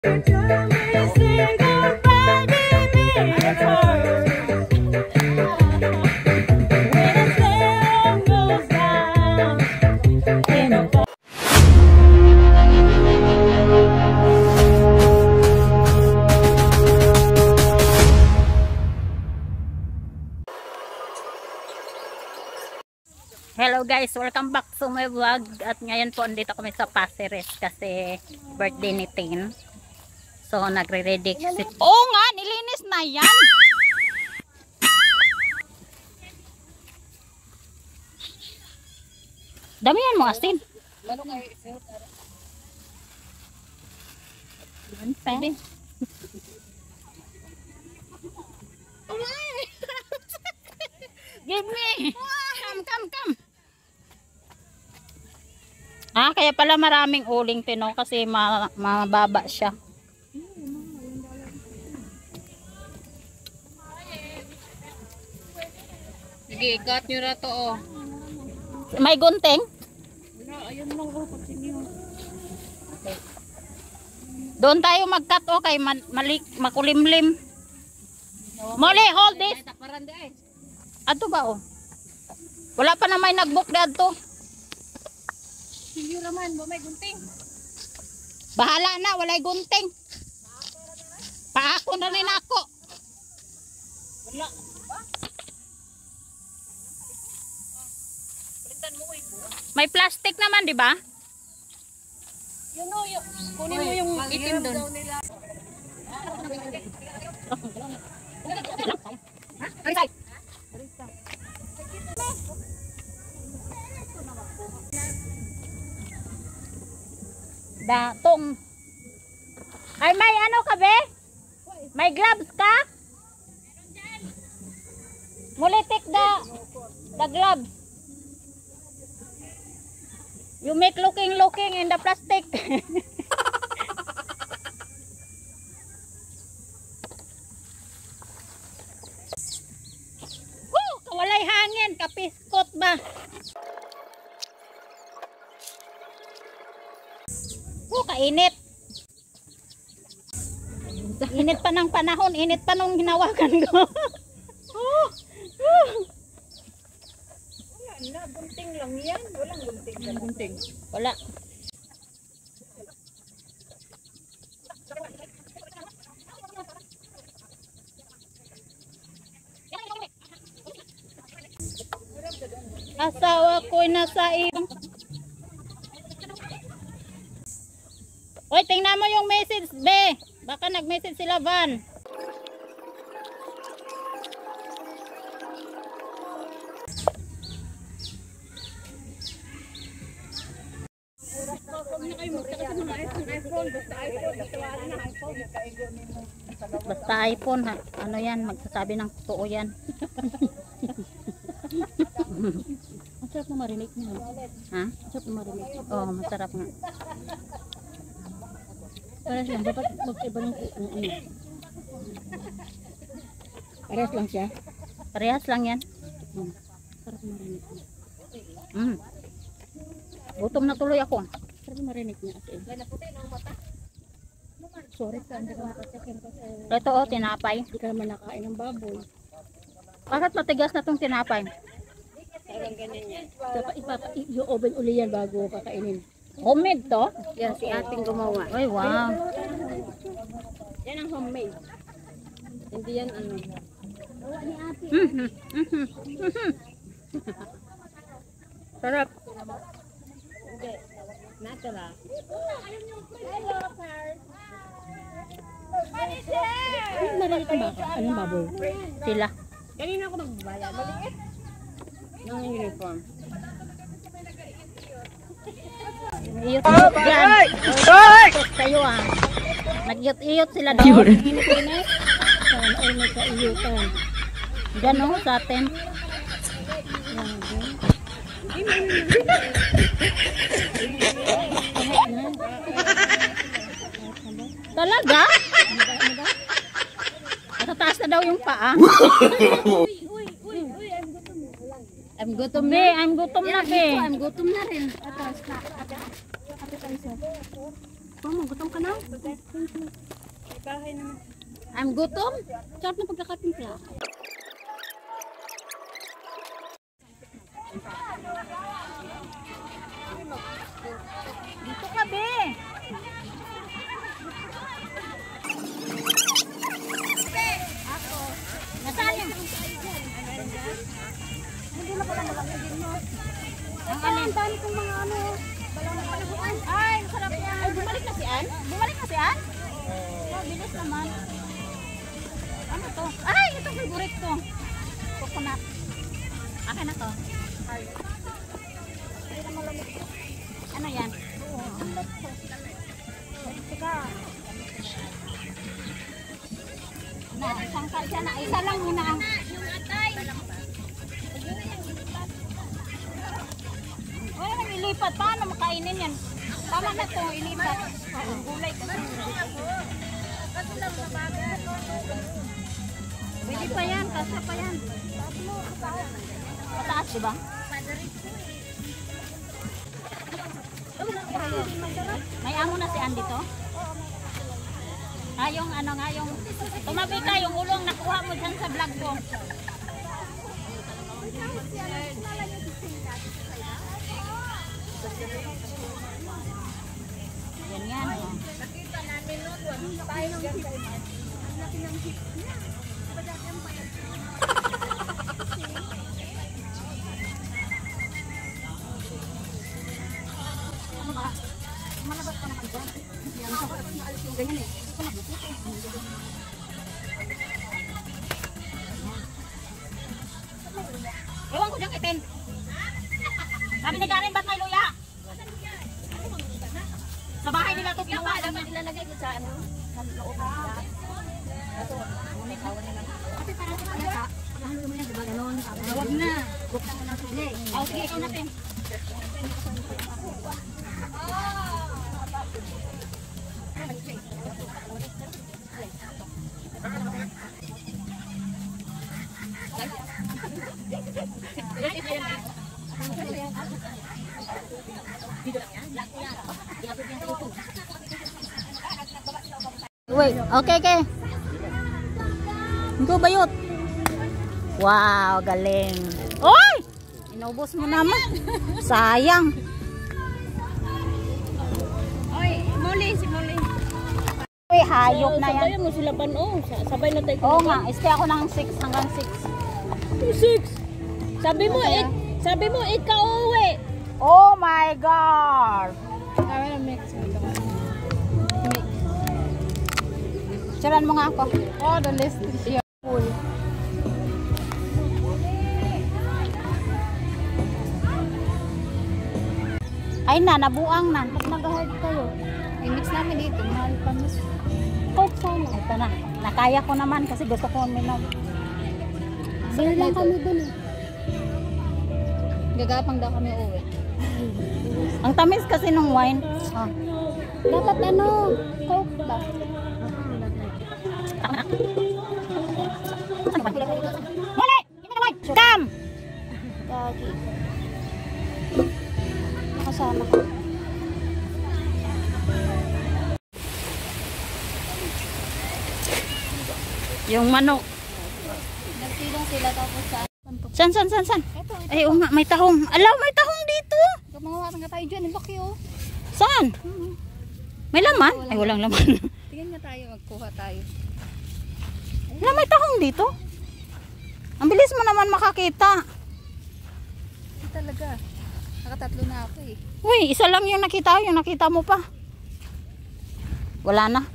Hello guys, welcome back to my vlog. At ngayon po andito kami sa Paseres kasi birthday ni Tin. So nagre-ready si... Oo nga, nilinis na yan. Damihan mo asin. Pwede. Give me. Come. Ah, kaya pala maraming uling tino kasi mababa siya. Sige, ikat nyo na to, oh. May gunting? Wala, ayun lang, oh, continue. Doon tayo mag-cut, oh, kay makulimlim. Molly, hold this. Ato ba, oh? Wala pa na may nag-book na ato. Sige raman, ba may gunting? Bahala na, walay gunting. Paako na rin ako. Wala. Palitan mo, may plastic naman, di ba? Yun o, kunin mo yung itim doon. Datong. Ay, may ano ka be? May gloves ka? Mulitik the gloves. You make looking in the plastic. Woo! Kawalay hangin, kapiskot ba? Kainit. Init pa ng panahon, init pa nung hinawakan ko. Wala na, gunting lang yan. Walang gunting. Walang gunting. Wala. Asawa ko'y nasa ibang. Oy, tingnan mo yung message, be. Baka nag-message sila, Van. Basta iPhone, ha? Ano yan? Magsasabi ng totoo yan. Masarap na marinig mo. Ha? Masarap na marinig. Oo, masarap nga. Parehas lang, dapat mag-iba ng ano. Parehas lang siya. Parehas lang yan. Sarap marinig niya. Gutom na tuloy ako. Sarap marinig niya. Sorry ka, hindi ka makasakin kasi Ito, oh, tinapay. hindi ka naman nakain ng baboy. Bakit matigas na tong tinapay? Parang ganyan yan. Dapat i-oven uli yan bago kakainin. Homemade to? Yan, si ating gumawa. Ay, wow. Yan ang homemade. Hindi yan ano. Ni ate. Sarap. Hindi. Natural. Hello, sir. Ano marinig ang baka? Anong baboy? Sila. Kanina ako nagbabayad. Maliit. Ng uniform. Iyot-iyot dyan. Iyot kayo, ah. Nag-iyot-iyot sila doon. Init-init. Saan ay may kaiyutan. Dyan, oh, sa atin. Talaga? Matataas na daw yung paa. I'm gutom Be, na. I'm gutom na, be. I'm gutom na rin. Mama, gutom ka na? Bahay naman. I'm gutom. Sarap na pagkakatimpla. Dito ka, be. Nasaan yun? Hindi na pala malaki mo. Ang alin? Ang dami kong mga ano. Ay, masarap yan. Ay, bumalik na si Ann? Bumalik na si Ann? Oh, bilis naman. Ano to? Ay, ito favorite ko. Coconut. Akin na to. Ano yan? Na, isang kalsa na. Isa lang muna ang... Uy, nag-ilipat. Paano makainin yan? Tama na to, ilipat. Ang gulay ko. Pwede pa yan, kasya pa yan. Mataas, diba? May amo na si Ann dito? Ah, yung ano nga, yung tumabi ka, yung ulong nakuha mo dyan sa vlog ko. Yan yan. Oh. Nakita namin noon. Tayo ng hip. Ang laki ng hip niya. Malabas ka naman dyan. Yan, sa alis yung ganyan eh. Ewan ko dyan itin. Sabi ni Karen, ba't may luya? Sa bahay nila ito ginawa. Dapat ilalagay ko sa ano? Sa loob. Kasi parang sa kanya, pagkahalo mo yan, diba ganon? Huwag na. Buksan mo ng sili. Oh, sige, ikaw natin. Wait, okay, okay. Go bayot. Wow, galing. Oy! Inubos mo naman. Sayang. Oy, muli, si muli. Uy, hayop na yan. Sabayan mo sila panong. Sabay na tayo. Oo nga, stay ako ng 6 hanggang 6. 6. Sabi mo, 8 ka uwi. Oh my God! Kami na mix. Sharan mo nga ako. Oh, the list is here. Full. Ay na, nabuang na. Ba't nag-hard kayo? I-mix namin dito. Mahal pa mas. Coke sana. Ito na. Nakaya ko naman kasi gusto ko uminom. Sila lang kami dun eh. Gagapang daw kami uwi. Ang tamis kasi ng wine. Ah. Dapat ano, Coke ba? Muli! Give me the wine! Come! Gagi. Nakasama ko. Yung manok. Nagsilong sila tapos sa... San? Ay, oo nga, may tahong. Alaw, may tahong dito. Gumawa nga tayo dyan. Ang laki oh. Saan? May laman? Ay, walang laman. Tingnan nga tayo. Magkuha tayo. Wala, may tahong dito. Ang bilis mo naman makakita. Hindi talaga. Nakatatlo na ako eh. Uy, isa lang yung nakita mo pa. Wala na.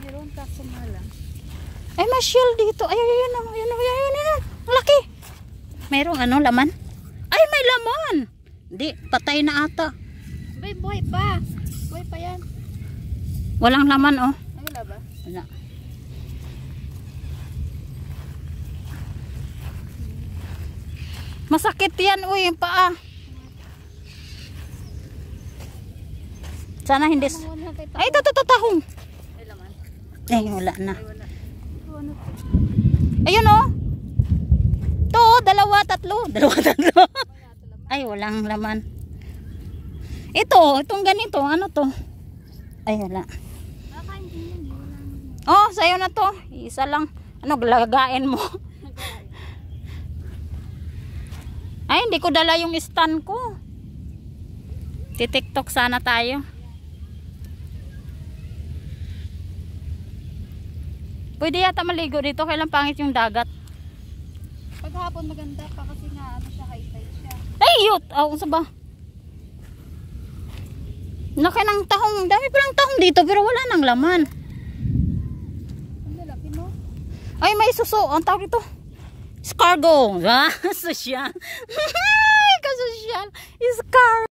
Meron kaso malang. Ay, may shell dito. Ay. Ang laki. Mayroong ano, laman? Ay, may laman. Hindi, patay na ata. Bay, buhay pa. Buhay pa yan. Walang laman, oh. Ay, wala ba? Wala. Masakit yan, uy, yung paa. Sana hindi. Wala kay Ay, ito, tahong. May laman. Ay, wala na. Ay, wala. Ito, ano to? Ayun, oh. To, dalawa, tatlo. Ay, walang laman. Itong ganito, ano to? Ay, wala. Kakain din yun. Oh, sa'yo na to. Isa lang. Ano, lagain mo. Ay, hindi ko dala yung stand ko. Titiktok sana tayo. Pwede yata maligo dito. Kailan pangit yung dagat. Paghapon maganda pa kasi nga ano siya, high tide siya. Ay, yut! Ako sa ba? Laki ng tahong. Dami palang tahong dito pero wala nang laman. Ang lalaki mo. Ay, may suso. Ang tawag ito. Escargot. Ah, sosyal. Kasosyal. Escargot.